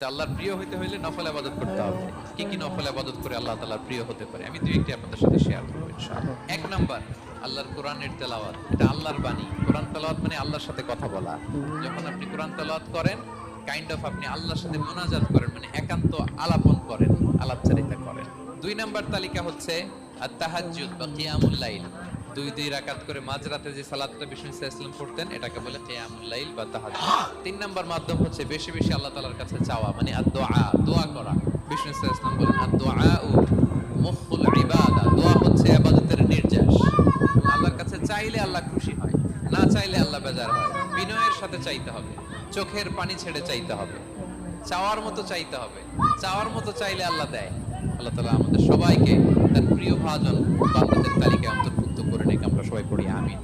আল্লাহর প্রিয় হইতে হইলে নফল ইবাদত করতে হবে। কি কি নফল ইবাদত করে আল্লাহ তাআলার প্রিয় হতে পারে আমি দুই একটি আপনাদের সাথে শেয়ার করব ইনশাআল্লাহ। এক নাম্বার, আল্লাহর কোরআনের তেলাওয়াত। এটা আল্লাহর বাণী। কোরআন তেলাওয়াত মানে আল্লাহর সাথে কথা বলা। যখন আপনি কোরআন তেলাওয়াত করেন, কাইন্ড অফ আপনি আল্লাহর সাথে মুনাজাত করেন, মানে একান্ত আলাপন করেন, আলাপচারিতা করেন। দুই নাম্বার তালিকা হচ্ছে আত-তাহাজ্জুদ বা কিয়ামুল লাইল। দুই রাকাত করে মাঝরাতে যে সালাতটা বিষ্ণু সাল্লাল্লাহু আলাইহি ওয়াসাল্লাম পড়তেন, এটাকে বলে কিয়ামুল লাইল বা তাহাজ্জুদ। তিন নাম্বার মাধ্যম হচ্ছে বেশি বেশি আল্লাহ তাআলার কাছে চাওয়া, মানে আদ-দুআ, দোয়া করা। বিষ্ণু সাল্লাল্লাহু আলাইহি ওয়াসাল্লাম বলেন আদ-দুআউ মুখুল ইবাদা। দোয়া হচ্ছে ইবাদতের নির্যাস। আল্লাহর কাছে চাইলে আল্লাহ খুশি হয়, না চাইলে আল্লাহ বেজার হয়। বিনয়ের সাথে চাইতে হবে, চোখের পানি ছেড়ে চাইতে হবে, চাওয়ার মতো চাইতে হবে। চাওয়ার মতো চাইলে আল্লাহ দেয়। আল্লাহ তাআলা আমাদের সবাইকে তার প্রিয় ভাজন বান্দাদের তালিকায় অন্তর্ভুক্ত করে নিক। আমরা সবাই পড়ি আমিন।